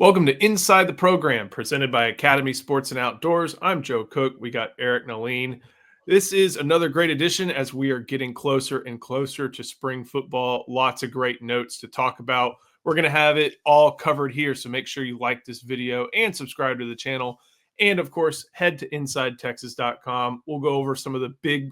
Welcome to Inside the Program, presented by Academy Sports and Outdoors. I'm Joe Cook. We got Eric Naleen. This is another great edition as we are getting closer and closer to spring football. Lots of great notes to talk about. We're going to have it all covered here, so make sure you like this video and subscribe to the channel. And, of course, head to InsideTexas.com. We'll go over some of the big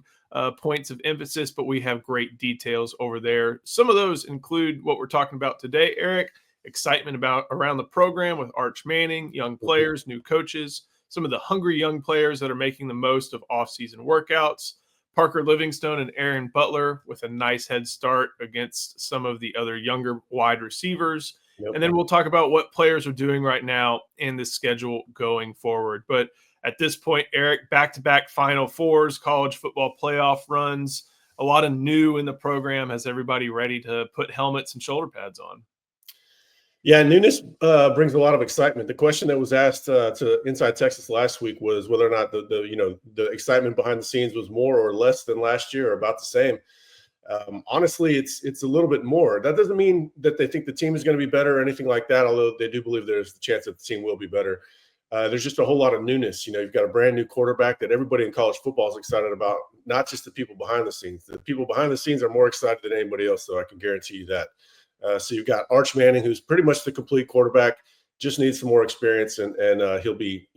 points of emphasis, but we have great details over there. Some of those include what we're talking about today, Eric. Excitement around the program with Arch Manning, young players, new coaches, some of the hungry young players that are making the most of off-season workouts, Parker Livingstone and Aaron Butler with a nice head start against some of the other younger wide receivers. Yep. And then we'll talk about what players are doing right now and the schedule going forward. But at this point, Eric, back-to-back Final Fours, college football playoff runs, a lot of new in the program. Has everybody ready to put helmets and shoulder pads on? Yeah, newness brings a lot of excitement. The question that was asked to Inside Texas last week was whether or not the excitement behind the scenes was more or less than last year, or about the same. Honestly, it's a little bit more. That doesn't mean that they think the team is going to be better or anything like that, although they do believe there's the chance that the team will be better. There's just a whole lot of newness. You've got a brand new quarterback that everybody in college football is excited about, not just the people behind the scenes. The people behind the scenes are more excited than anybody else, so I can guarantee you that. So you've got Arch Manning, who's pretty much the complete quarterback, just needs some more experience, and he'll be,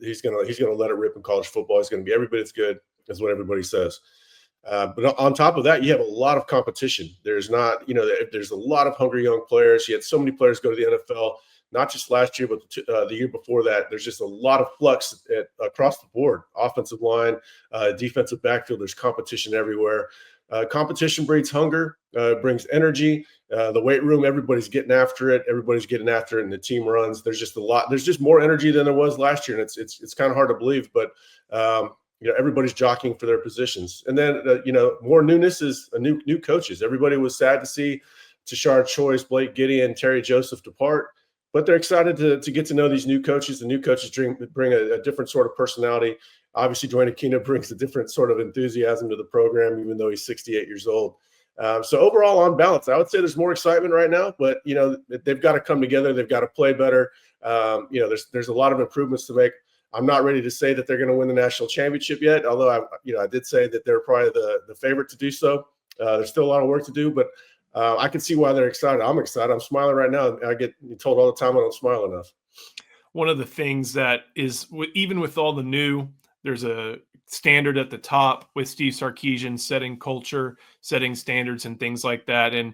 he's gonna let it rip in college football. He's gonna be every bit as good as what everybody says. But on top of that, you have a lot of competition. There's not, there's a lot of hungry young players. You had so many players go to the NFL, not just last year, but the year before that. There's just a lot of flux across the board. Offensive line, defensive backfield. There's competition everywhere. Competition breeds hunger, brings energy. The weight room, everybody's getting after it. Everybody's getting after it, and the team runs. There's just a lot. There's just more energy than there was last year, and it's kind of hard to believe, but everybody's jockeying for their positions. And then more newness is new coaches. Everybody was sad to see Tashard Choice, Blake Gideon, Terry Joseph depart, but they're excited to get to know these new coaches. The new coaches bring a different sort of personality. Obviously, Dwayne Aquino brings a different sort of enthusiasm to the program, even though he's 68 years old. So overall, on balance, I would say there's more excitement right now, but they've got to come together. They've got to play better. There's a lot of improvements to make. I'm not ready to say that they're going to win the national championship yet, although I did say that they're probably the favorite to do so. There's still a lot of work to do, but I can see why they're excited. I'm excited. I'm smiling right now. I get told all the time I don't smile enough. One of the things that is, even with all the new, there's a standard at the top with Steve Sarkisian setting culture, setting standards and things like that. And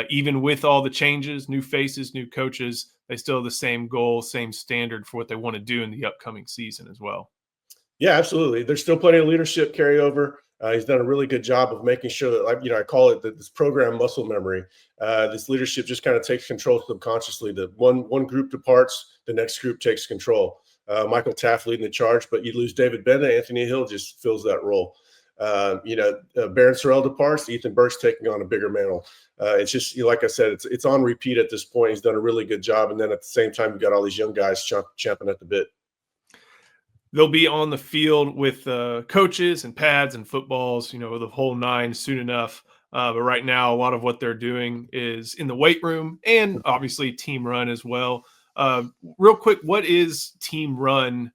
even with all the changes, new faces, new coaches, they still have the same goal, same standard for what they want to do in the upcoming season as well. Yeah, absolutely. There's still plenty of leadership carryover. He's done a really good job of making sure that, I call it this program muscle memory. This leadership just kind of takes control subconsciously. That one group departs, the next group takes control. Michael Taft leading the charge, but you lose David Benda, Anthony Hill just fills that role. Barron Sorrell departs, Ethan Burke's taking on a bigger mantle. It's just, like I said, it's on repeat at this point. He's done a really good job. And then at the same time, you've got all these young guys champing at the bit. They'll be on the field with coaches and pads and footballs, the whole nine soon enough. But right now, a lot of what they're doing is in the weight room and obviously team run as well. Real quick, what is team run?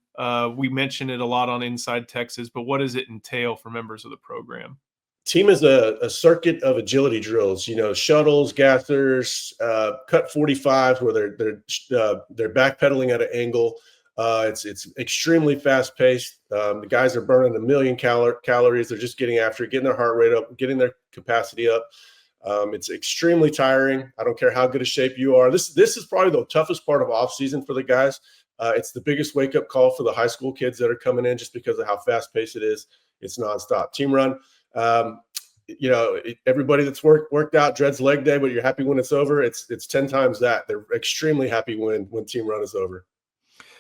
We mention it a lot on Inside Texas, but what does it entail for members of the program? Team is a circuit of agility drills, shuttles, gassers, cut 45s where they're backpedaling at an angle. It's extremely fast paced. The guys are burning 1 million calories. They're just getting after it, getting their heart rate up, getting their capacity up. It's extremely tiring. I don't care how good a shape you are. This is probably the toughest part of off season for the guys. It's the biggest wake up call for the high school kids that are coming in just because of how fast paced it is. It's nonstop. Team run. Everybody that's worked out dreads leg day, but you're happy when it's over. It's 10 times that. They're extremely happy when team run is over.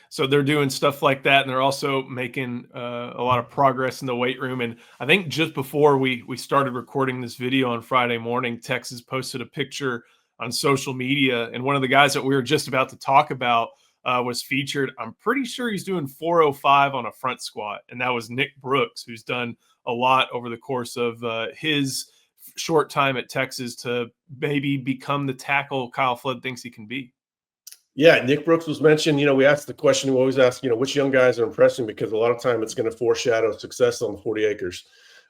So they're doing stuff like that, and they're also making a lot of progress in the weight room. And I think just before we started recording this video on Friday morning, Texas posted a picture on social media, and one of the guys that we were just about to talk about was featured. I'm pretty sure he's doing 405 on a front squat, and that was Nick Brooks, who's done a lot over the course of his short time at Texas to maybe become the tackle Kyle Flood thinks he can be. Yeah, Nick Brooks was mentioned. We asked the question, we always ask, which young guys are impressing, because a lot of time it's going to foreshadow success on the 40 acres.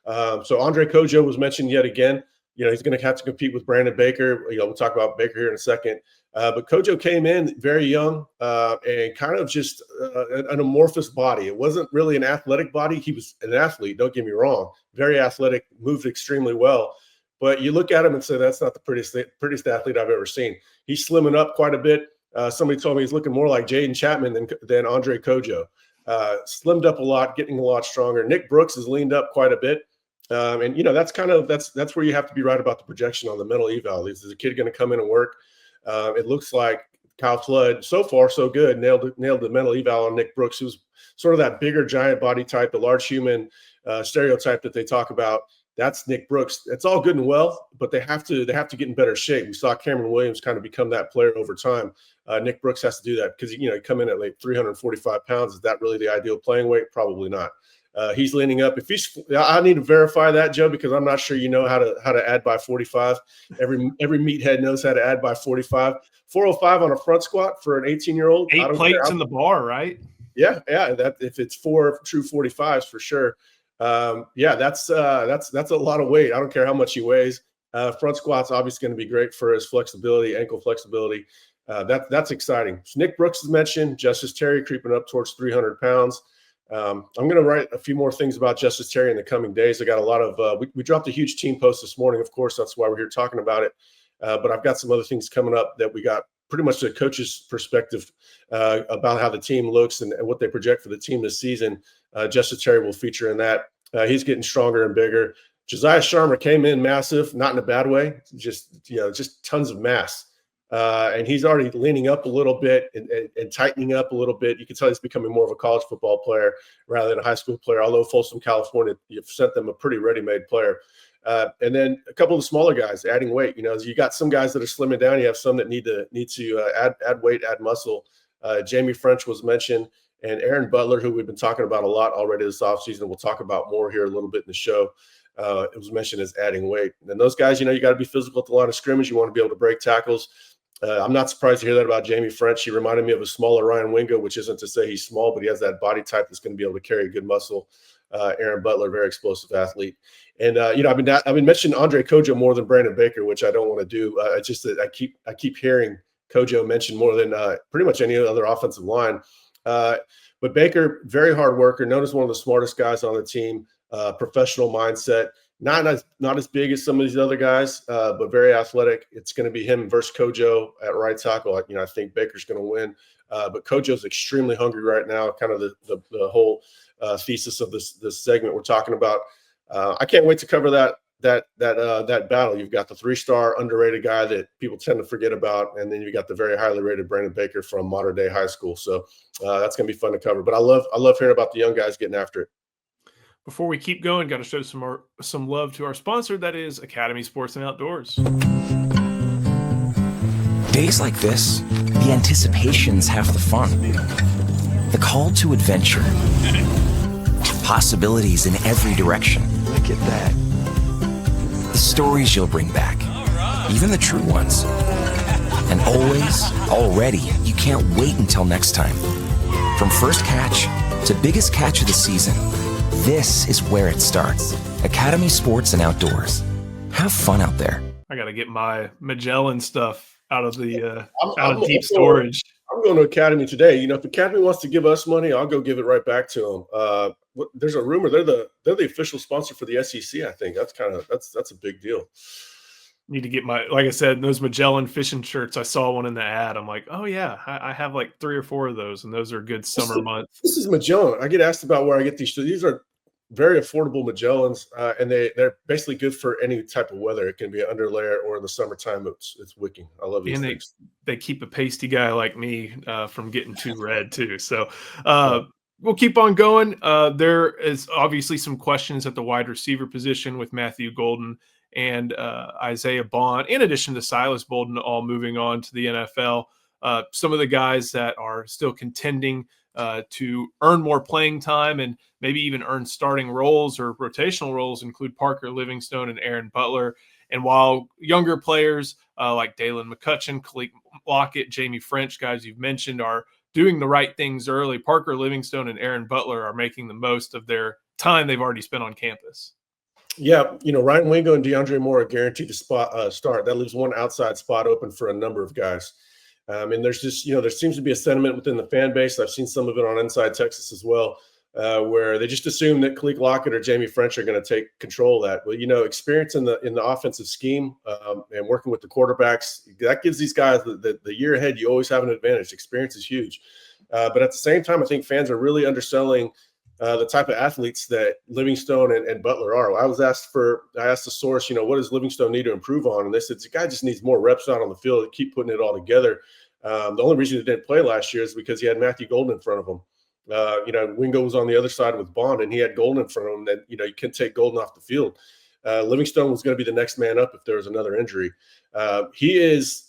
So Andre Kojo was mentioned yet again. He's going to have to compete with Brandon Baker. We'll talk about Baker here in a second. But Kojo came in very young and kind of just an amorphous body. It wasn't really an athletic body. He was an athlete, don't get me wrong. Very athletic, moved extremely well. But you look at him and say, that's not the prettiest athlete I've ever seen. He's slimming up quite a bit. Somebody told me he's looking more like Jaden Chapman than Andre Kojo. Slimmed up a lot, getting a lot stronger. Nick Brooks has leaned up quite a bit. And that's where you have to be right about the projection on the mental eval. Is a kid going to come in and work? It looks like Kyle Flood, so far so good, nailed the mental eval on Nick Brooks, who's sort of that bigger giant body type, the large human stereotype that they talk about. That's Nick Brooks. It's all good and well, but they have to get in better shape. We saw Cameron Williams kind of become that player over time. Nick Brooks has to do that because he come in at like 345 pounds. Is that really the ideal playing weight? Probably not. He's leaning up. I need to verify that, Joe, because I'm not sure how to add by 45. Every meathead knows how to add by 45. 405 on a front squat for an 18-year-old. 8 plates in the bar, right? Yeah. That if it's 4 true 45s for sure. That's a lot of weight. I don't care how much he weighs. Front squat's obviously going to be great for his flexibility, ankle flexibility. That's exciting. So Nick Brooks is mentioned. Justice Terry creeping up towards 300 pounds. I'm going to write a few more things about Justice Terry in the coming days. I got a lot of we dropped a huge team post this morning. Of course, that's why we're here talking about it. But I've got some other things coming up that we got pretty much the coach's perspective about how the team looks and what they project for the team this season. Justice Terry will feature in that. He's getting stronger and bigger. Josiah Sharma came in massive, not in a bad way, just tons of mass. And he's already leaning up a little bit and tightening up a little bit. You can tell he's becoming more of a college football player rather than a high school player, although Folsom, California, you've sent them a pretty ready-made player. And then a couple of the smaller guys adding weight. You got some guys that are slimming down. You have some that need to add weight, add muscle. Jamie French was mentioned, and Aaron Butler, who we've been talking about a lot already this offseason. We'll talk about more here a little bit in the show. It was mentioned as adding weight. And those guys, you got to be physical at the line of scrimmage. You want to be able to break tackles. I'm not surprised to hear that about Jamie French. He reminded me of a smaller Ryan Wingo, which isn't to say he's small, but he has that body type that's going to be able to carry good muscle. Aaron Butler, very explosive athlete. And, I've been mentioning Andre Kojo more than Brandon Baker, which I don't want to do. It's just that I keep hearing Kojo mentioned more than pretty much any other offensive line. But Baker, very hard worker, known as one of the smartest guys on the team, professional mindset. Not as big as some of these other guys, but very athletic. It's going to be him versus Kojo at right tackle. I think Baker's going to win, but Kojo's extremely hungry right now. Kind of the whole thesis of this segment we're talking about. I can't wait to cover that battle. You've got the 3-star underrated guy that people tend to forget about, and then you got the very highly rated Brandon Baker from modern day high school. So that's going to be fun to cover. But I love hearing about the young guys getting after it. Before we keep going, got to show some love to our sponsor, that is Academy Sports and Outdoors. Days like this, the anticipation's half the fun. The call to adventure. Possibilities in every direction. Look at that. The stories you'll bring back, even the true ones. And already, you can't wait until next time. From first catch to biggest catch of the season, this is where it starts. Academy Sports and Outdoors. Have fun out there. I got to get my Magellan stuff out of the out of deep storage. I'm going to Academy today. If Academy wants to give us money, I'll go give it right back to them. There's a rumor they're the official sponsor for the SEC. I think that's a big deal. Need to get like I said, those Magellan fishing shirts. I saw one in the ad. I'm like, oh yeah, I have like 3 or 4 of those, and those are good summer months. This is Magellan. I get asked about where I get these. These are very affordable Magellans, and they're basically good for any type of weather. It can be an underlayer, or in the summertime, it's wicking. I love these things. They keep a pasty guy like me from getting too red too. So we'll keep on going. There is obviously some questions at the wide receiver position with Matthew Golden and Isaiah Bond, in addition to Silas Bolden, all moving on to the NFL. Some of the guys that are still contending to earn more playing time and maybe even earn starting roles or rotational roles include Parker Livingstone and Aaron Butler. And while younger players like Dalen McCutcheon, Khalid Lockett, Jamie French, guys you've mentioned, are doing the right things early. Parker Livingstone and Aaron Butler are making the most of their time they've already spent on campus. Yeah, Ryan Wingo and DeAndre Moore are guaranteed to start. That leaves one outside spot open for a number of guys. And there's just, there seems to be a sentiment within the fan base. I've seen some of it on Inside Texas as well, where they just assume that Khalid Lockett or Jamie French are going to take control of that. Well, experience in the offensive scheme and working with the quarterbacks, that gives these guys the year ahead. You always have an advantage. Experience is huge. But at the same time, I think fans are really underselling the type of athletes that Livingstone and Butler are. I asked the source, what does Livingstone need to improve on? And they said, the guy just needs more reps out on the field to keep putting it all together. The only reason he didn't play last year is because he had Matthew Golden in front of him. Wingo was on the other side with Bond, and he had Golden in front of him. That you couldn't take Golden off the field. Livingstone was going to be the next man up if there was another injury. He is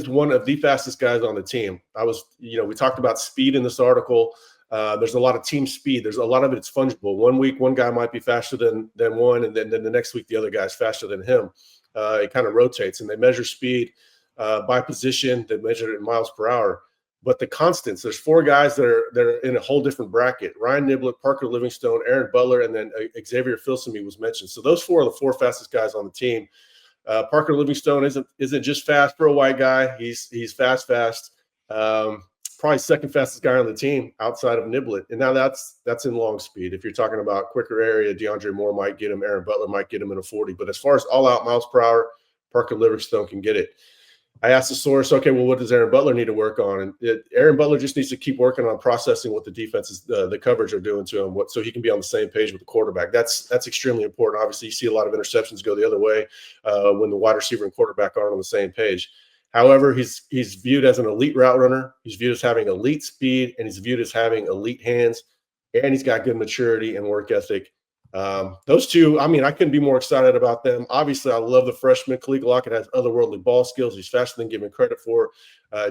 one of the fastest guys on the team. We talked about speed in this article. There's a lot of team speed. There's a lot of it's fungible. 1 week, one guy might be faster than one, and then the next week the other guy's faster than him. It kind of rotates, and they measure speed by position. They measure it in miles per hour. But the constants, there's 4 guys that are in a whole different bracket. Ryan Niblett, Parker Livingstone, Aaron Butler, and then Xavier Filsaime was mentioned. So those 4 are the 4 fastest guys on the team. Parker Livingstone isn't just fast for a white guy. He's fast. Probably second fastest guy on the team outside of Niblett. And now that's in long speed. If you're talking about quicker area, DeAndre Moore might get him. Aaron Butler might get him in a 40. But as far as all-out miles per hour, Parker Livingstone can get it. I asked the source, okay, well, what does Aaron Butler need to work on? And Aaron Butler just needs to keep working on processing what the defenses, the coverage are doing to him, so he can be on the same page with the quarterback. That's extremely important. Obviously, you see a lot of interceptions go the other way when the wide receiver and quarterback aren't on the same page. However, he's viewed as an elite route runner. He's viewed as having elite speed, and he's viewed as having elite hands, and he's got good maturity and work ethic. Those two, I couldn't be more excited about them. Obviously, I love the freshman. Khalid Lockett has otherworldly ball skills. He's faster than given credit for.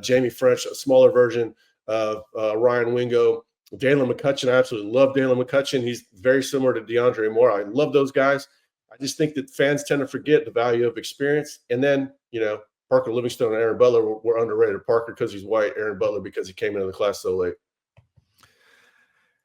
Jamie French, a smaller version of Ryan Wingo. Dalen McCutcheon, I absolutely love Dalen McCutcheon. He's very similar to DeAndre Moore. I love those guys. I just think that fans tend to forget the value of experience. And then, Parker Livingstone and Aaron Butler were underrated. Parker because he's white, Aaron Butler because he came into the class so late.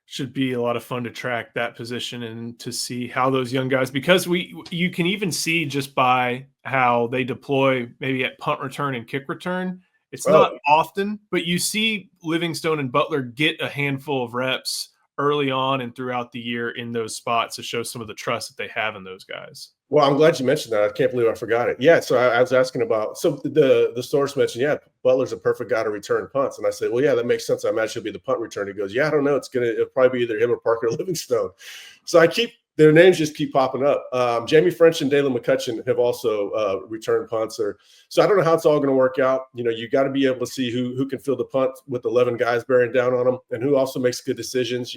Should be a lot of fun to track that position and to see how those young guys, because you can even see just by how they deploy maybe at punt return and kick return. It's not often, but you see Livingstone and Butler get a handful of reps early on and throughout the year in those spots to show some of the trust that they have in those guys. Well, I'm glad you mentioned that. I can't believe I forgot it. Yeah, so I was asking about – so the source mentioned, Butler's a perfect guy to return punts. And I said, well, yeah, that makes sense. I imagine he'll be the punt return. He goes, yeah, I don't know. It'll probably be either him or Parker Livingstone. So their names just keep popping up. Jamie French and Dalen McCutcheon have also returned punts. So I don't know how it's all going to work out. You got to be able to see who can fill the punt with 11 guys bearing down on them and who also makes good decisions.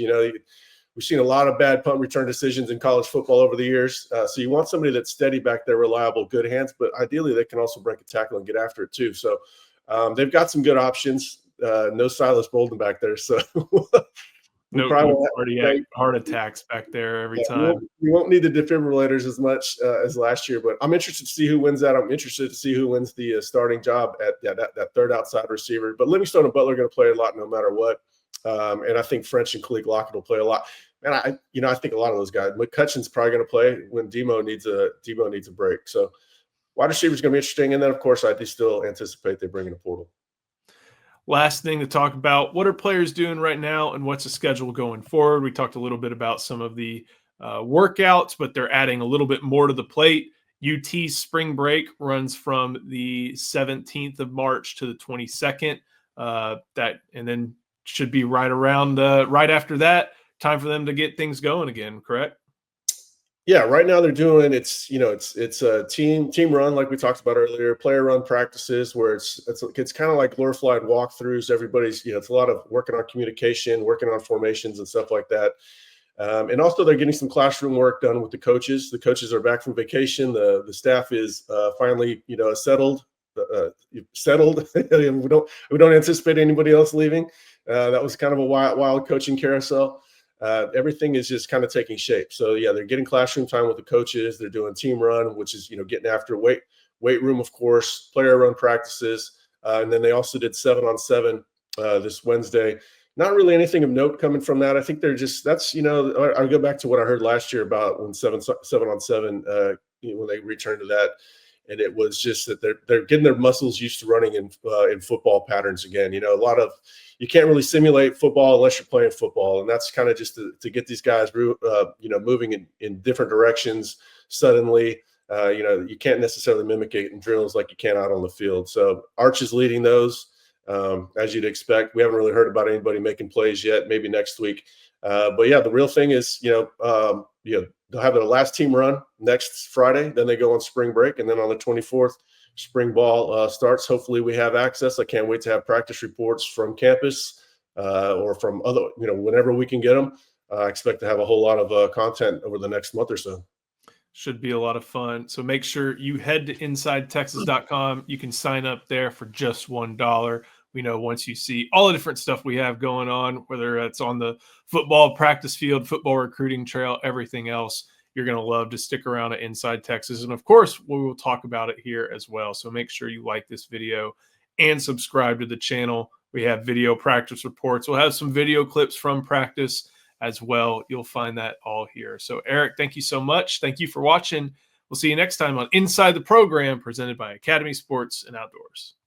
We've seen a lot of bad punt return decisions in college football over the years. So you want somebody that's steady back there, reliable, good hands, but ideally they can also break a tackle and get after it too. So they've got some good options. No Silas Bolden back there. So no cardiac heart attacks back there every time. You won't need the defibrillators as much as last year, but I'm interested to see who wins that. I'm interested to see who wins the starting job at that third outside receiver. But Livingstone and Butler are going to play a lot no matter what. And I think French and Khalid Lockett will play a lot. And I think a lot of those guys. McCutcheon's probably going to play when Demo needs a break. So wide receiver is going to be interesting. And then, of course, I do still anticipate they bring in a portal. Last thing to talk about, what are players doing right now and what's the schedule going forward? We talked a little bit about some of the workouts, but they're adding a little bit more to the plate. UT's spring break runs from the 17th of March to the 22nd. And then should be right around right after that. Time for them to get things going again, correct? Yeah, right now they're doing it's a team run like we talked about earlier, player run practices where it's kind of like glorified walkthroughs. Everybody's it's a lot of working on communication, working on formations and stuff like that. And also they're getting some classroom work done with the coaches. The coaches are back from vacation. The staff is finally settled. we don't anticipate anybody else leaving. That was kind of a wild coaching carousel. Everything is just kind of taking shape. So yeah, they're getting classroom time with the coaches. They're doing team run, which is getting after weight weight room, of course, player run practices. And then they also did 7-on-7 this Wednesday. Not really anything of note coming from that. I think they're just, that's, I go back to what I heard last year about when 7-on-7, when they returned to that. And it was just that they're getting their muscles used to running in football patterns again. You can't really simulate football unless you're playing football. And that's kind of just to get these guys, moving in different directions suddenly. You can't necessarily mimic it in drills like you can out on the field. So Arch is leading those. As you'd expect. We haven't really heard about anybody making plays yet, maybe next week. But yeah, the real thing is, they'll have their last team run next Friday. Then they go on spring break. And then on the 24th, spring ball starts. Hopefully we have access. I can't wait to have practice reports from campus or from other, whenever we can get them. I expect to have a whole lot of content over the next month or so. Should be a lot of fun. So make sure you head to InsideTexas.com. You can sign up there for just $1. We know once you see all the different stuff we have going on, whether it's on the football practice field, football recruiting trail, everything else, you're going to love to stick around at Inside Texas. And of course, we will talk about it here as well. So make sure you like this video and subscribe to the channel. We have video practice reports. We'll have some video clips from practice as well. You'll find that all here. So Eric, thank you so much. Thank you for watching. We'll see you next time on Inside the Program, presented by Academy Sports and Outdoors.